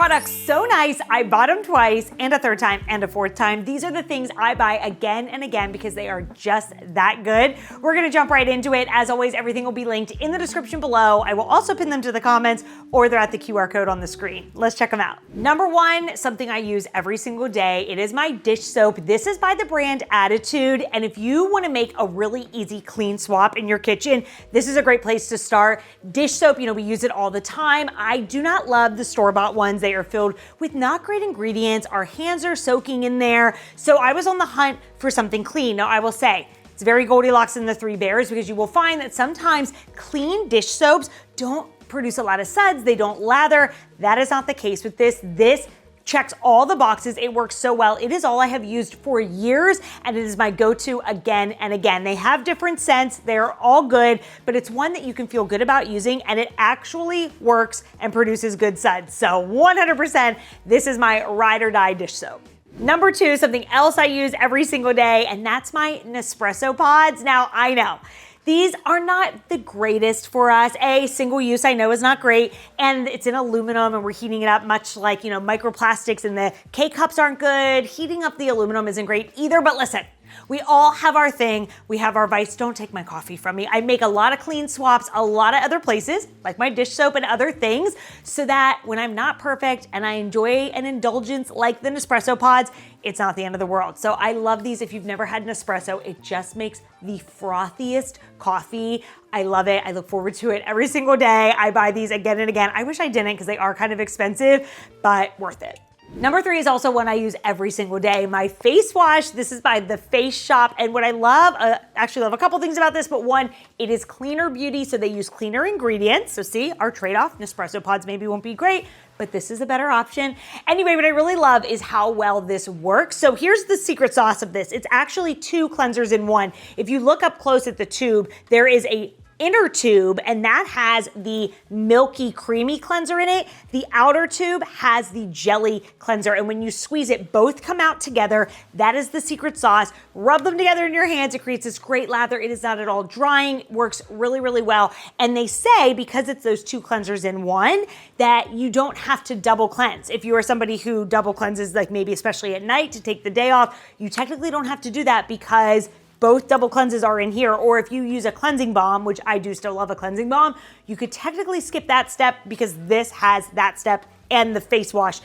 products so nice, I bought them twice and a third time and a fourth time. These are the things I buy again and again because they are just that good. We're gonna jump right into it. As always, everything will be linked in the description below. I will also pin them to the comments or they're at the QR code on the screen. Let's check them out. Number one, something I use every single day. It is my dish soap. This is by the brand Attitude. And if you wanna make a really easy clean swap in your kitchen, this is a great place to start. Dish soap, we use it all the time. I do not love the store-bought ones. They are filled with not great ingredients. Our hands are soaking in there. So I was on the hunt for something clean. Now I will say, it's very Goldilocks and the Three Bears because you will find that sometimes clean dish soaps don't produce a lot of suds. They don't lather. That is not the case with this. This checks all the boxes. It works so well. It is all I have used for years and it is my go-to again and again. They have different scents. They're all good, but it's one that you can feel good about using and it actually works and produces good suds. So 100%, this is my ride or die dish soap. Number two, something else I use every single day, and that's my Nespresso Pods. Now, I know these are not the greatest for us. Single use I know is not great, and it's in aluminum and we're heating it up much like, microplastics and the K-cups aren't good. Heating up the aluminum isn't great either, but listen, we all have our thing. We have our vice. Don't take my coffee from me. I make a lot of clean swaps, a lot of other places, like my dish soap and other things, so that when I'm not perfect and I enjoy an indulgence like the Nespresso Pods, it's not the end of the world. So I love these. If you've never had Nespresso, it just makes the frothiest coffee. I love it. I look forward to it every single day. I buy these again and again. I wish I didn't because they are kind of expensive, but worth it. Number three is also one I use every single day. My face wash, this is by The Face Shop. And what I love, actually love a couple things about this, but one, it is cleaner beauty. So they use cleaner ingredients. So see, our trade-off, Nespresso Pods maybe won't be great, but this is a better option. Anyway, what I really love is how well this works. So here's the secret sauce of this. It's actually two cleansers in one. If you look up close at the tube, there is a inner tube and that has the milky creamy cleanser in it. The outer tube has the jelly cleanser, and when you squeeze it, both come out together. That is the secret sauce. Rub them together in your hands. It creates this great lather. It is not at all drying. Works really, really well. And they say because it's those two cleansers in one that you don't have to double cleanse. If you are somebody who double cleanses, like maybe especially at night to take the day off, you technically don't have to do that because both double cleanses are in here. Or if you use a cleansing balm, which I do still love a cleansing balm, you could technically skip that step because this has that step and the face wash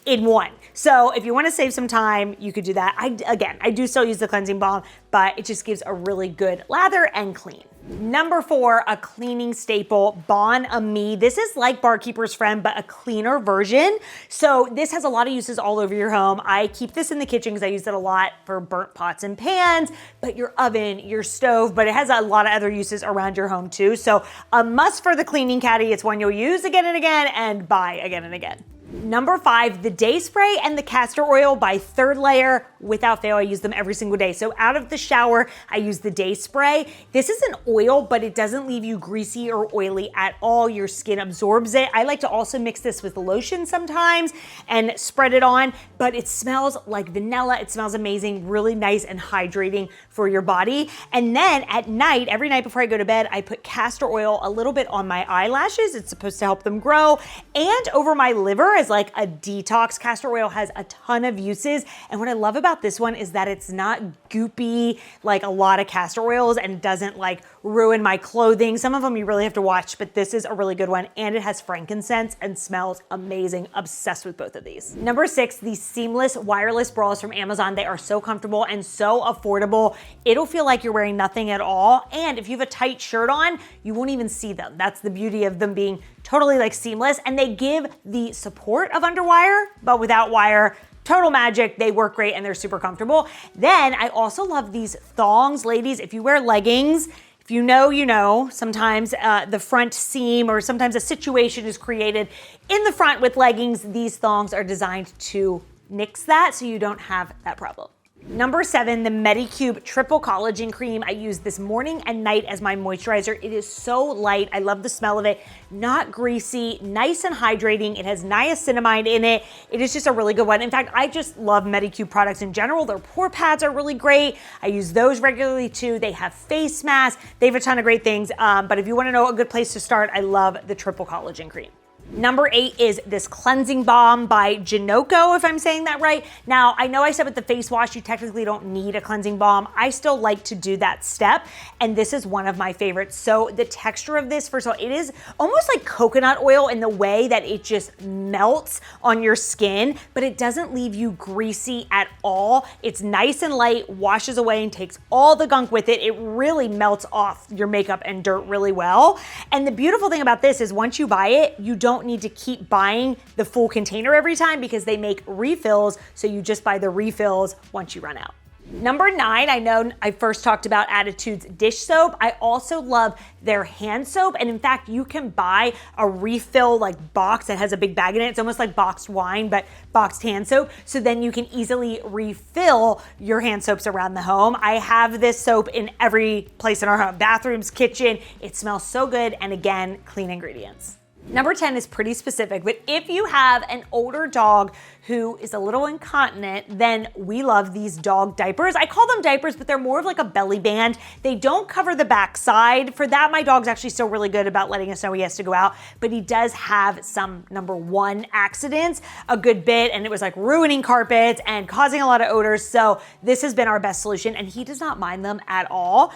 in one. So if you want to save some time, you could do that. I do still use the cleansing balm, but it just gives a really good lather and clean. Number four, a cleaning staple, Bon Ami. This is like Barkeeper's Friend, but a cleaner version. So this has a lot of uses all over your home. I keep this in the kitchen because I use it a lot for burnt pots and pans, but your oven, your stove, but it has a lot of other uses around your home too. So a must for the cleaning caddy. It's one you'll use again and again and buy again and again. Number five, the Day Spray and the Castor Oil by Third Layer. Without fail, I use them every single day. So out of the shower, I use the Day Spray. This is an oil, but it doesn't leave you greasy or oily at all. Your skin absorbs it. I like to also mix this with lotion sometimes and spread it on, but it smells like vanilla. It smells amazing, really nice and hydrating for your body. And then at night, every night before I go to bed, I put castor oil a little bit on my eyelashes. It's supposed to help them grow, and over my liver as like a detox. Castor oil has a ton of uses. And what I love about this one is that it's not goopy like a lot of castor oils and doesn't like ruin my clothing. Some of them you really have to watch, but this is a really good one. And it has frankincense and smells amazing. Obsessed with both of these. Number six, these seamless wireless bras from Amazon. They are so comfortable and so affordable. It'll feel like you're wearing nothing at all. And if you have a tight shirt on, you won't even see them. That's the beauty of them being totally like seamless, and they give the support of underwire, but without wire. Total magic. They work great and they're super comfortable. Then I also love these thongs. Ladies, if you wear leggings, if you know, you know, sometimes the front seam or sometimes a situation is created in the front with leggings. These thongs are designed to nix that so you don't have that problem. Number seven, the Medicube Triple Collagen Cream. I use this morning and night as my moisturizer. It is so light. I love the smell of it. Not greasy, nice and hydrating. It has niacinamide in it. It is just a really good one. In fact, I just love Medicube products in general. Their pore pads are really great. I use those regularly too. They have face masks. They have a ton of great things. But if you want to know a good place to start, I love the Triple Collagen Cream. Number 8 is this cleansing balm by Janoko, if I'm saying that right. Now, I know I said with the face wash, you technically don't need a cleansing balm. I still like to do that step, and this is one of my favorites. So the texture of this, first of all, it is almost like coconut oil in the way that it just melts on your skin, but it doesn't leave you greasy at all. It's nice and light, washes away and takes all the gunk with it. It really melts off your makeup and dirt really well. And the beautiful thing about this is once you buy it, you don't need to keep buying the full container every time because they make refills, so you just buy the refills once you run out. Number 9, I know I first talked about Attitude's dish soap. I also love their hand soap, and in fact, you can buy a refill like box that has a big bag in it. It's almost like boxed wine, but boxed hand soap, so then you can easily refill your hand soaps around the home. I have this soap in every place in our home, bathrooms, kitchen. It smells so good, and again, clean ingredients. Number 10 is pretty specific, but if you have an older dog who is a little incontinent, then we love these dog diapers. I call them diapers, but they're more of like a belly band. They don't cover the backside. For that, my dog's actually still really good about letting us know he has to go out, but he does have some number 1 accidents a good bit, and it was like ruining carpets and causing a lot of odors. So this has been our best solution, and he does not mind them at all.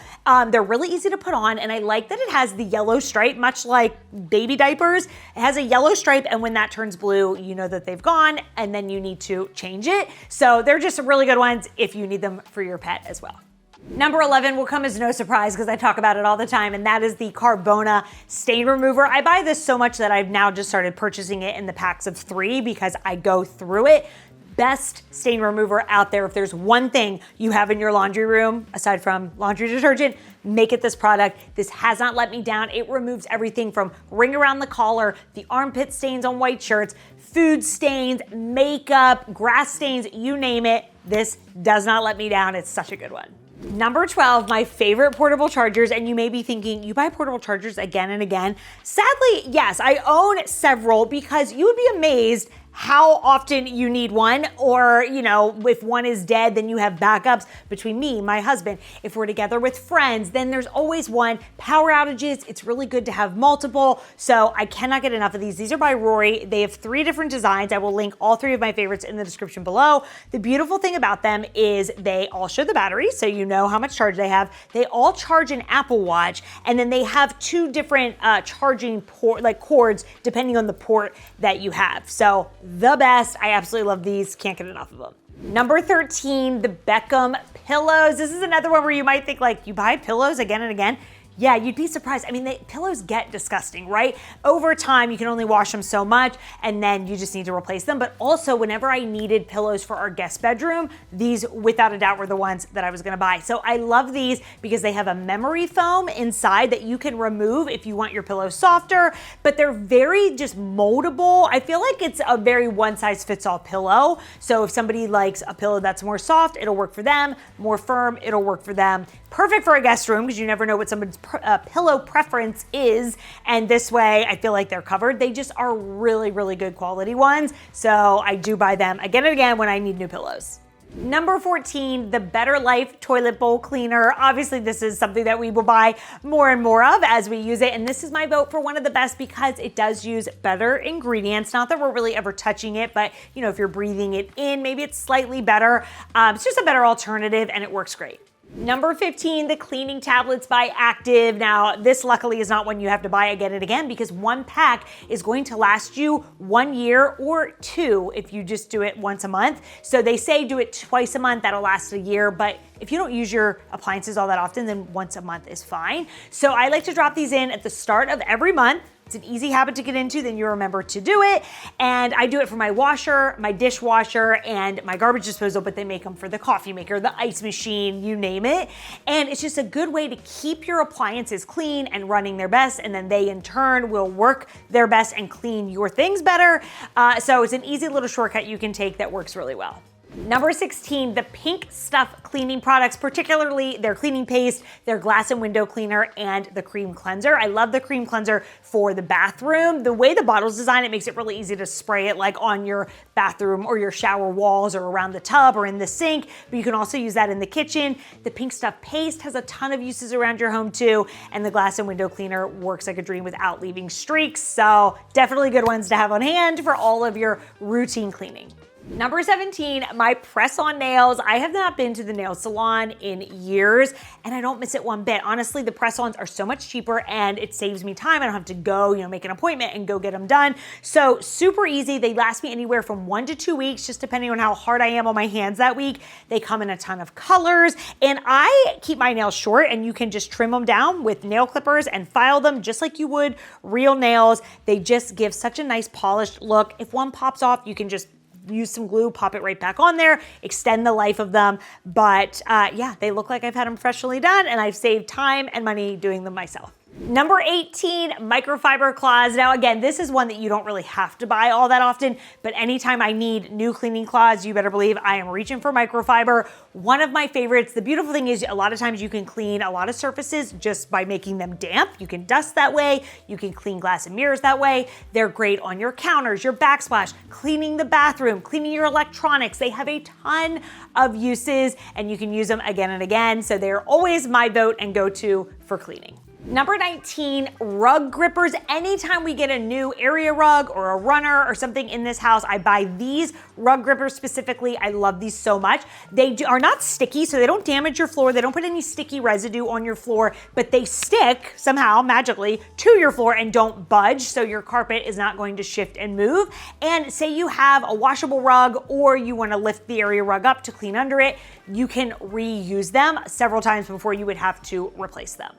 They're really easy to put on, and I like that it has the yellow stripe, much like baby diapers. It has a yellow stripe, and when that turns blue, you know that they've gone, and then you need to change it. So they're just really good ones if you need them for your pet as well. Number 11 will come as no surprise because I talk about it all the time, and that is the Carbona stain remover. I buy this so much that I've now just started purchasing it in the packs of 3 because I go through it. Best stain remover out there. If there's one thing you have in your laundry room, aside from laundry detergent, make it this product. This has not let me down. It removes everything from ring around the collar, the armpit stains on white shirts, food stains, makeup, grass stains, you name it. This does not let me down. It's such a good one. Number 12, my favorite portable chargers, and you may be thinking, you buy portable chargers again and again. Sadly, yes, I own several because you would be amazed how often you need one, or, you know, if one is dead, then you have backups between me, my husband. If we're together with friends, then there's always one. Power outages, it's really good to have multiple. So I cannot get enough of these. These are by Rory. They have 3 different designs. I will link all 3 of my favorites in the description below. The beautiful thing about them is they all show the battery, so you know how much charge they have. They all charge an Apple Watch, and then they have 2 different charging cords depending on the port that you have. So the best. I absolutely love these. Can't get enough of them. Number 13, the Beckham Pillows. This is another one where you might think like, you buy pillows again and again. Yeah, you'd be surprised. I mean, pillows get disgusting, right? Over time, you can only wash them so much, and then you just need to replace them. But also, whenever I needed pillows for our guest bedroom, these, without a doubt, were the ones that I was gonna buy. So I love these because they have a memory foam inside that you can remove if you want your pillow softer, but they're very just moldable. I feel like it's a very one-size-fits-all pillow. So if somebody likes a pillow that's more soft, it'll work for them. More firm, it'll work for them. Perfect for a guest room because you never know what somebody's pillow preference is, and this way I feel like they're covered. They just are really, really good quality ones, so I do buy them again and again when I need new pillows. Number 14, the Better Life Toilet Bowl Cleaner. Obviously, this is something that we will buy more and more of as we use it, and this is my vote for one of the best because it does use better ingredients. Not that we're really ever touching it, but you know, if you're breathing it in, maybe it's slightly better. It's just a better alternative, and it works great. Number 15, the cleaning tablets by Active. Now, this luckily is not one you have to buy again and again because one pack is going to last you 1 year or 2 if you just do it once a month. So they say do it twice a month, that'll last a year, but if you don't use your appliances all that often, then once a month is fine. So I like to drop these in at the start of every month. It's an easy habit to get into, then you remember to do it. And I do it for my washer, my dishwasher, and my garbage disposal, but they make them for the coffee maker, the ice machine, you name it. And it's just a good way to keep your appliances clean and running their best, and then they in turn will work their best and clean your things better. So it's an easy little shortcut you can take that works really well. Number 16, the Pink Stuff cleaning products, particularly their cleaning paste, their glass and window cleaner, and the cream cleanser. I love the cream cleanser for the bathroom. The way the bottle's designed, it makes it really easy to spray it like on your bathroom or your shower walls or around the tub or in the sink, but you can also use that in the kitchen. The Pink Stuff paste has a ton of uses around your home too, and the glass and window cleaner works like a dream without leaving streaks, so definitely good ones to have on hand for all of your routine cleaning. Number 17, my press-on nails. I have not been to the nail salon in years, and I don't miss it one bit. Honestly, the press-ons are so much cheaper, and it saves me time. I don't have to go, make an appointment and go get them done. So super easy. They last me anywhere from 1 to 2 weeks, just depending on how hard I am on my hands that week. They come in a ton of colors, and I keep my nails short, and you can just trim them down with nail clippers and file them just like you would real nails. They just give such a nice polished look. If one pops off, you can just use some glue, pop it right back on there, extend the life of them. But yeah, they look like I've had them freshly done, and I've saved time and money doing them myself. Number 18, Microfiber Cloths. Now again, this is one that you don't really have to buy all that often, but anytime I need new cleaning cloths, you better believe I am reaching for microfiber. One of my favorites. The beautiful thing is a lot of times you can clean a lot of surfaces just by making them damp. You can dust that way. You can clean glass and mirrors that way. They're great on your counters, your backsplash, cleaning the bathroom, cleaning your electronics. They have a ton of uses, and you can use them again and again. So they're always my vote and go-to for cleaning. Number 19, rug grippers. Anytime we get a new area rug or a runner or something in this house, I buy these rug grippers specifically. I love these so much. They are not sticky, so they don't damage your floor. They don't put any sticky residue on your floor, but they stick somehow magically to your floor and don't budge, so your carpet is not going to shift and move. And say you have a washable rug or you want to lift the area rug up to clean under it, you can reuse them several times before you would have to replace them.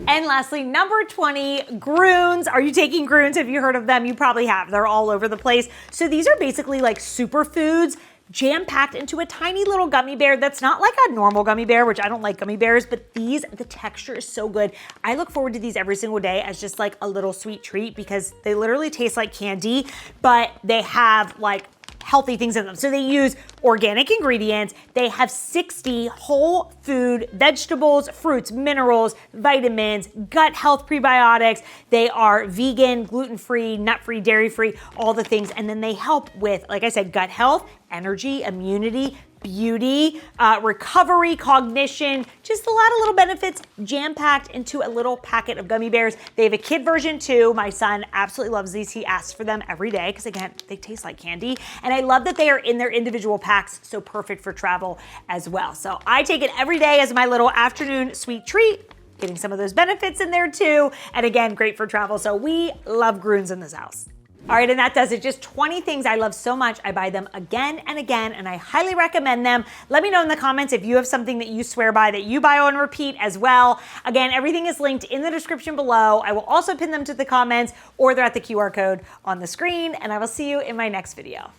And lastly, number 20, Gruns. Are you taking Gruns? Have you heard of them? You probably have. They're all over the place. So these are basically like superfoods jam-packed into a tiny little gummy bear that's not like a normal gummy bear, which I don't like gummy bears, but these, the texture is so good. I look forward to these every single day as just like a little sweet treat because they literally taste like candy, but they have like healthy things in them. So they use organic ingredients. They have 60 whole food, vegetables, fruits, minerals, vitamins, gut health prebiotics. They are vegan, gluten-free, nut-free, dairy-free, all the things. And then they help with, like I said, gut health, energy, immunity, beauty, recovery, cognition, just a lot of little benefits jam-packed into a little packet of gummy bears. They have a kid version too. My son absolutely loves these. He asks for them every day because again, they taste like candy. And I love that they are in their individual packs, so perfect for travel as well. So I take it every day as my little afternoon sweet treat, getting some of those benefits in there too. And again, great for travel. So we love Gruns in this house. All right, and that does it. Just 20 things I love so much. I buy them again and again, and I highly recommend them. Let me know in the comments if you have something that you swear by that you buy on repeat as well. Again, everything is linked in the description below. I will also pin them to the comments, or they're at the QR code on the screen, and I will see you in my next video.